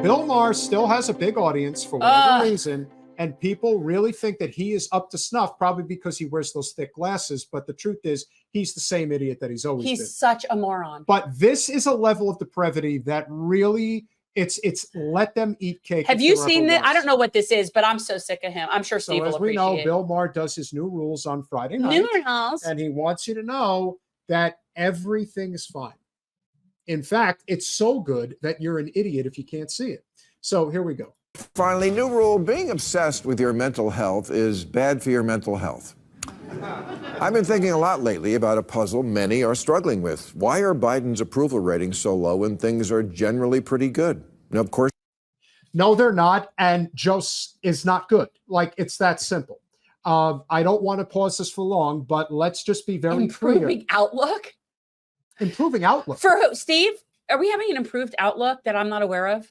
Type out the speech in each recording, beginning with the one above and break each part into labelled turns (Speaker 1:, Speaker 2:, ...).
Speaker 1: Bill Maher still has a big audience for whatever reason, and people really think that he is up to snuff, probably because he wears those thick glasses. But the truth is, he's the same idiot that he's always been.
Speaker 2: He's such a moron.
Speaker 1: But this is a level of depravity that really, it's let them eat cake.
Speaker 2: Have you seen that? I don't know what this is, but I'm so sick of him. I'm sure Steve will appreciate it.
Speaker 1: As we know, Bill Maher does his new rules on Friday night. And he wants you to know that everything is fine. In fact, it's so good that you're an idiot if you can't see it. So here we go.
Speaker 3: Finally, new rule: being obsessed with your mental health is bad for your mental health. I've been thinking a lot lately about a puzzle many are struggling with. Why are Biden's approval ratings so low when things are generally pretty good? Now, of course.
Speaker 1: No, they're not. And Joe is not good. Like, it's that simple. I don't want to pause this for long, but let's just be very clear.
Speaker 2: Improving outlook?
Speaker 1: Improving outlook.
Speaker 2: For who? Steve, are we having an improved outlook that I'm not aware of?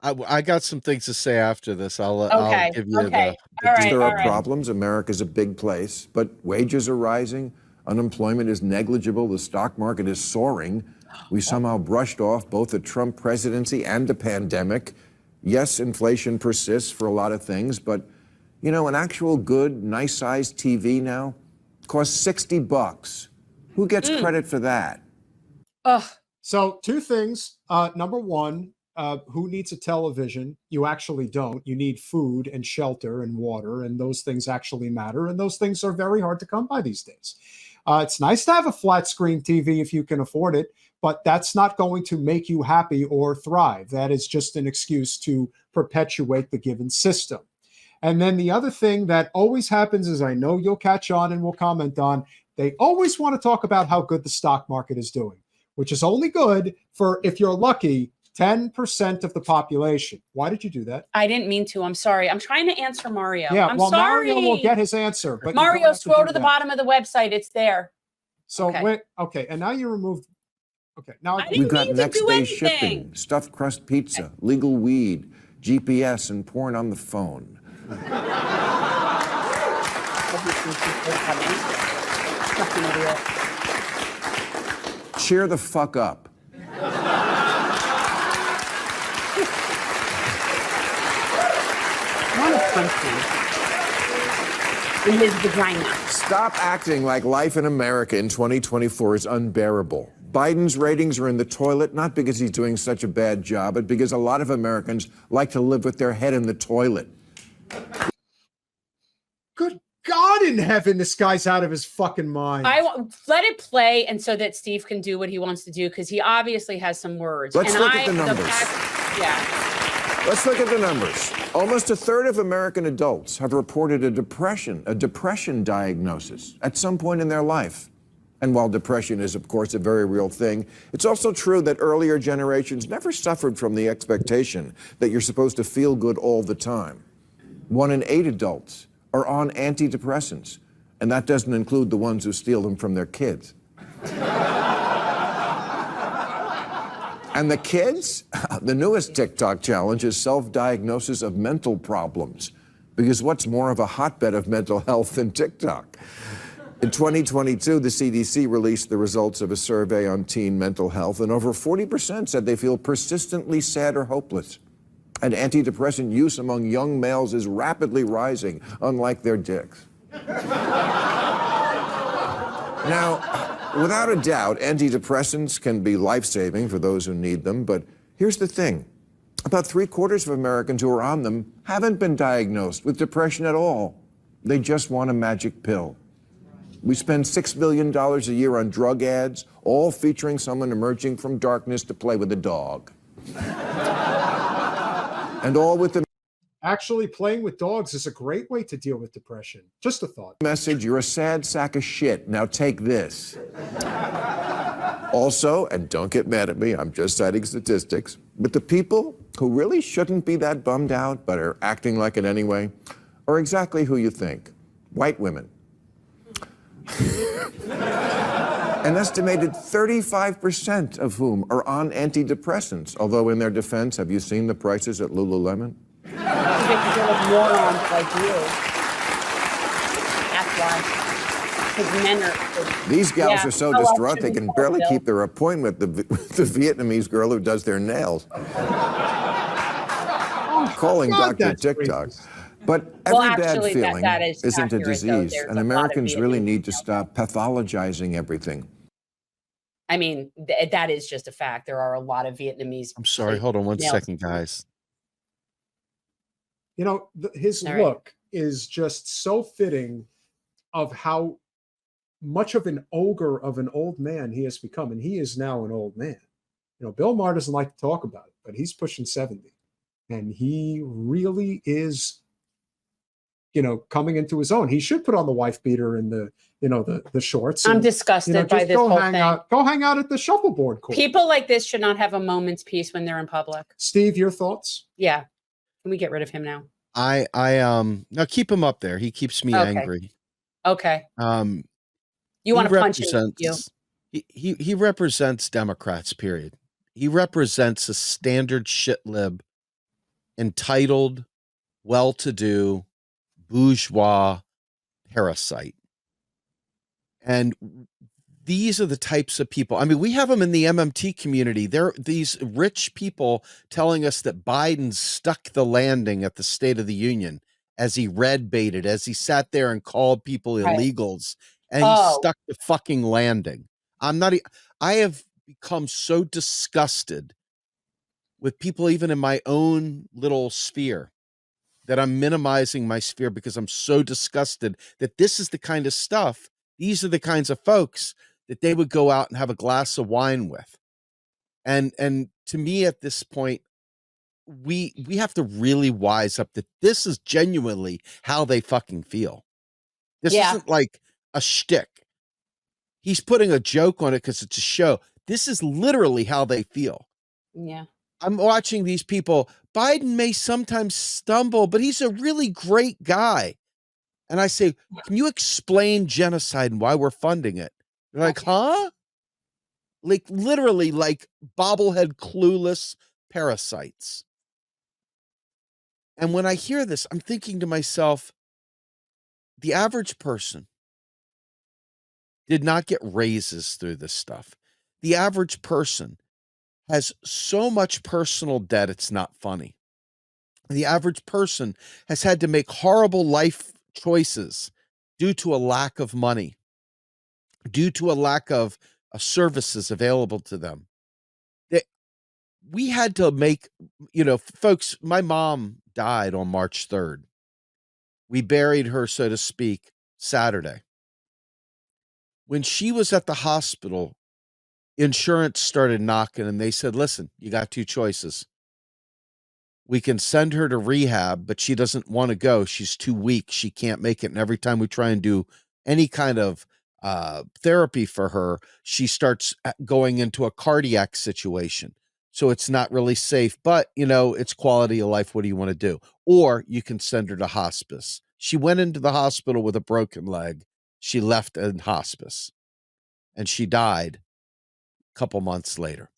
Speaker 4: I got some things to say after this. I'll give you
Speaker 3: There are problems. America's a big place, but wages are rising. Unemployment is negligible. The stock market is soaring. We somehow brushed off both the Trump presidency and the pandemic. Yes, inflation persists for a lot of things, but you know, an actual good, nice-sized TV now costs $60. Who gets credit for that?
Speaker 1: So two things. Number one, who needs a television? You actually don't. You need food and shelter and water, and those things actually matter, and those things are very hard to come by these days. It's nice to have a flat screen TV if you can afford it, but that's not going to make you happy or thrive. That is just an excuse to perpetuate the given system. And then the other thing that always happens is, I know you'll catch on and will comment on, they always want to talk about how good the stock market is doing, which is only good for, if you're lucky, 10% of the population. Why did you do that?
Speaker 2: I didn't mean to. I'm sorry. I'm trying to answer Mario.
Speaker 1: Yeah,
Speaker 2: I'm
Speaker 1: well,
Speaker 2: sorry.
Speaker 1: Mario will get his answer. But
Speaker 2: Mario, scroll to the bottom of the website. It's there.
Speaker 1: So, okay, and now you removed. Okay, now
Speaker 3: we've got next day shipping, stuffed crust pizza, legal weed, GPS, and porn on the phone. Cheer the fuck up.
Speaker 2: In his vagina.
Speaker 3: Stop acting like life in America in 2024 is unbearable. Biden's ratings are in the toilet, not because he's doing such a bad job, but because a lot of Americans like to live with their head in the toilet.
Speaker 1: Good God in heaven, this guy's out of his fucking mind.
Speaker 2: Let it play, and so that Steve can do what he wants to do, because he obviously has some words.
Speaker 3: Let's look at the numbers. Let's look at the numbers. Almost a third of American adults have reported a depression diagnosis at some point in their life. And while depression is, of course, a very real thing, it's also true that earlier generations never suffered from the expectation that you're supposed to feel good all the time. 1 in 8 adults are on antidepressants, and that doesn't include the ones who steal them from their kids. And the kids? The newest TikTok challenge is self-diagnosis of mental problems, because what's more of a hotbed of mental health than TikTok? In 2022, the CDC released the results of a survey on teen mental health, and over 40% said they feel persistently sad or hopeless. And antidepressant use among young males is rapidly rising, unlike their dicks. Now, without a doubt, antidepressants can be life-saving for those who need them, but here's the thing. About 3/4 of Americans who are on them haven't been diagnosed with depression at all. They just want a magic pill. We spend $6 billion a year on drug ads, all featuring someone emerging from darkness to play with a dog. And all with the
Speaker 1: Actually, playing with dogs is a great way to deal with depression. Just a thought.
Speaker 3: Message, you're a sad sack of shit. Now take this. Also, and don't get mad at me, I'm just citing statistics, but the people who really shouldn't be that bummed out but are acting like it anyway are exactly who you think. White women. An estimated 35% of whom are on antidepressants, although in their defense, have you seen the prices at Lululemon?
Speaker 2: Morons like you. That's why. Because men are.
Speaker 3: These gals are so distraught they can barely keep their appointment with the Vietnamese girl who does their nails. calling
Speaker 1: God,
Speaker 3: Dr.
Speaker 1: that's
Speaker 3: TikTok.
Speaker 1: racist.
Speaker 3: But
Speaker 2: Well,
Speaker 3: every bad
Speaker 2: actually,
Speaker 3: feeling
Speaker 2: that is
Speaker 3: isn't a
Speaker 2: accurate, though.
Speaker 3: disease,
Speaker 2: There's
Speaker 3: and
Speaker 2: a lot of
Speaker 3: Americans really
Speaker 2: Vietnamese
Speaker 3: need to
Speaker 2: out there.
Speaker 3: stop pathologizing everything.
Speaker 2: I mean, that is just a fact. There are a lot of Vietnamese.
Speaker 4: I'm sorry. Hold on one second, guys.
Speaker 1: You know, his look is just so fitting of how much of an ogre of an old man he has become. And he is now an old man. You know, Bill Maher doesn't like to talk about it, but he's pushing 70. And he really is, you know, coming into his own. He should put on the wife beater and the, you know, the shorts.
Speaker 2: I'm
Speaker 1: and,
Speaker 2: disgusted
Speaker 1: you know,
Speaker 2: by
Speaker 1: just
Speaker 2: this
Speaker 1: go
Speaker 2: whole
Speaker 1: hang
Speaker 2: thing.
Speaker 1: out. Go hang out at the shuffleboard court.
Speaker 2: People like this should not have a moment's peace when they're in public.
Speaker 1: Steve, your thoughts?
Speaker 2: Yeah. Can we get rid of him now?
Speaker 4: Now keep him up there. He keeps me angry.
Speaker 2: Okay. You want to punch him?
Speaker 4: He represents Democrats, period. He represents a standard shit lib, entitled, well-to-do, bourgeois parasite. And these are the types of people. I mean, we have them in the MMT community. They're these rich people telling us that Biden stuck the landing at the State of the Union as he red baited, as he sat there and called people illegals, and he stuck the fucking landing. I have become so disgusted with people, even in my own little sphere, that I'm minimizing my sphere because I'm so disgusted that this is the kind of stuff, these are the kinds of folks that they would go out and have a glass of wine with. And to me at this point, we have to really wise up that this is genuinely how they fucking feel. This isn't like a shtick. He's putting a joke on it because it's a show. This is literally how they feel.
Speaker 2: Yeah.
Speaker 4: I'm watching these people. Biden may sometimes stumble, but he's a really great guy. And I say, can you explain genocide and why we're funding it? They're like, huh? Like literally like bobblehead clueless parasites. And when I hear this, I'm thinking to myself, the average person did not get raises through this stuff. The average person has so much personal debt, it's not funny. The average person has had to make horrible life choices due to a lack of money, due to a lack of services available to them. We had to make, you know, folks, my mom died on March 3rd. We buried her, so to speak, Saturday. When she was at the hospital, insurance started knocking and they said, listen, you got two choices. We can send her to rehab, but she doesn't want to go. She's too weak. She can't make it. And every time we try and do any kind of therapy for her, she starts going into a cardiac situation. So it's not really safe, but you know, it's quality of life. What do you want to do? Or you can send her to hospice. She went into the hospital with a broken leg. She left in hospice and she died a couple months later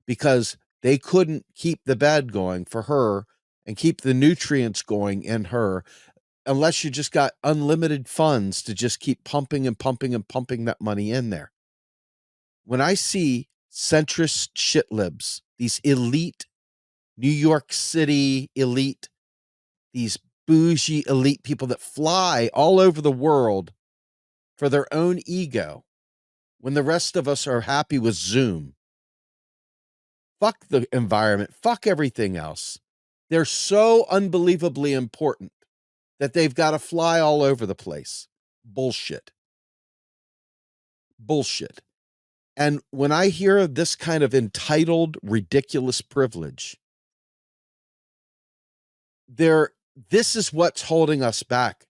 Speaker 4: because they couldn't keep the bed going for her and keep the nutrients going in her unless you just got unlimited funds to just keep pumping and pumping and pumping that money in there. When I see centrist shit libs, these elite New York City elite, these bougie elite people that fly all over the world for their own ego, when the rest of us are happy with Zoom, fuck the environment, fuck everything else. They're so unbelievably important that they've got to fly all over the place. Bullshit. Bullshit. And when I hear this kind of entitled, ridiculous privilege, this is what's holding us back.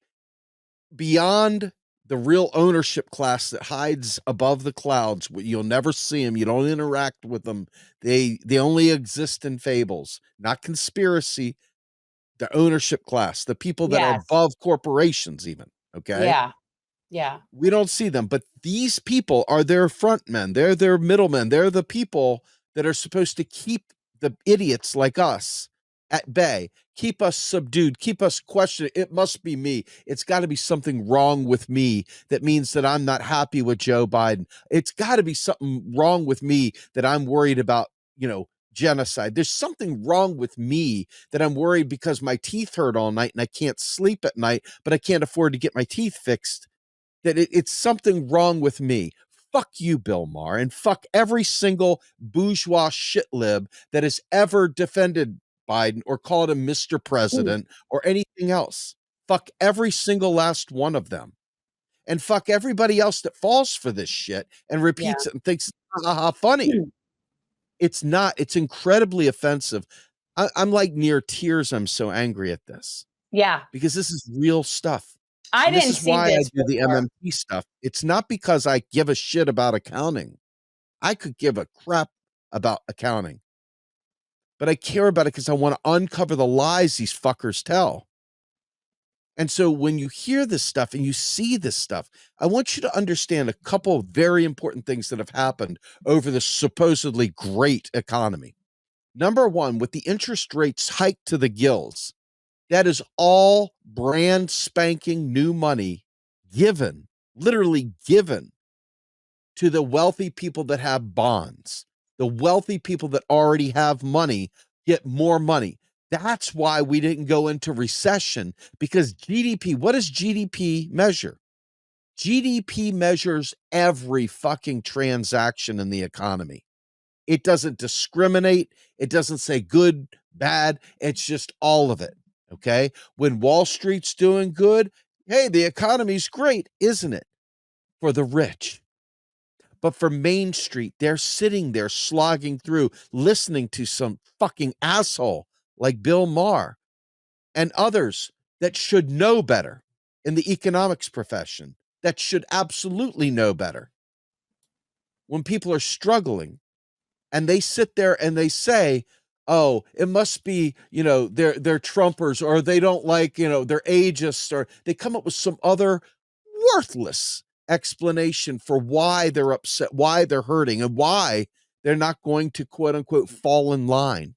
Speaker 4: Beyond the real ownership class that hides above the clouds, you'll never see them. You don't interact with them. They only exist in fables, not conspiracy. The ownership class, the people that are above corporations even, okay?
Speaker 2: Yeah. Yeah.
Speaker 4: We don't see them, but these people are their front men. They're their middlemen. They're the people that are supposed to keep the idiots like us at bay, keep us subdued, keep us questioning. It must be me. It's got to be something wrong with me that means that I'm not happy with Joe Biden. It's got to be something wrong with me that I'm worried about, you know, genocide. There's something wrong with me that I'm worried because my teeth hurt all night and I can't sleep at night, but I can't afford to get my teeth fixed. That it's something wrong with me. Fuck you, Bill Maher, and fuck every single bourgeois shitlib that has ever defended Biden or called him Mr. President or anything else. Fuck every single last one of them. And fuck everybody else that falls for this shit and repeats it and thinks, ha ha, funny. It's not. It's incredibly offensive. I'm like near tears. I'm so angry at this.
Speaker 2: Yeah.
Speaker 4: Because this is real stuff.
Speaker 2: I didn't see
Speaker 4: this is why
Speaker 2: this
Speaker 4: I do the
Speaker 2: before.
Speaker 4: MMT stuff. It's not because I give a shit about accounting. I could give a crap about accounting. But I care about it because I want to uncover the lies these fuckers tell. And so when you hear this stuff and you see this stuff, I want you to understand a couple of very important things that have happened over the supposedly great economy. Number one, with the interest rates hiked to the gills, that is all brand spanking new money given, literally given to the wealthy people that have bonds. The wealthy people that already have money get more money. That's why we didn't go into recession, because GDP, what does GDP measure? GDP measures every fucking transaction in the economy. It doesn't discriminate. It doesn't say good, bad. It's just all of it. Okay. When Wall Street's doing good, hey, the economy's great, isn't it? For the rich. But for Main Street, they're sitting there slogging through, listening to some fucking asshole like Bill Maher and others that should know better in the economics profession, that should absolutely know better. When people are struggling and they sit there and they say, oh, it must be, they're Trumpers, or they don't like, they're ageist, or they come up with some other worthless explanation for why they're upset, why they're hurting, and why they're not going to, quote unquote, fall in line.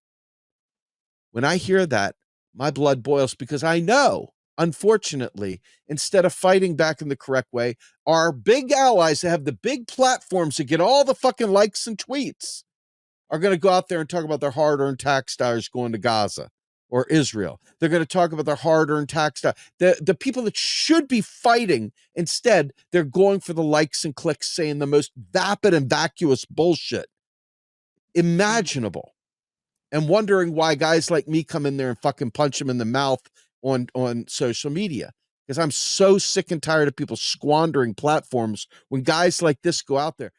Speaker 4: When I hear that, my blood boils, because I know, unfortunately, instead of fighting back in the correct way, our big allies that have the big platforms that get all the fucking likes and tweets are going to go out there and talk about their hard-earned tax dollars going to Gaza or Israel. They're going to talk about their hard-earned tax dollars. The people that should be fighting, instead, they're going for the likes and clicks, saying the most vapid and vacuous bullshit imaginable, and wondering why guys like me come in there and fucking punch them in the mouth on social media. Because I'm so sick and tired of people squandering platforms when guys like this go out there.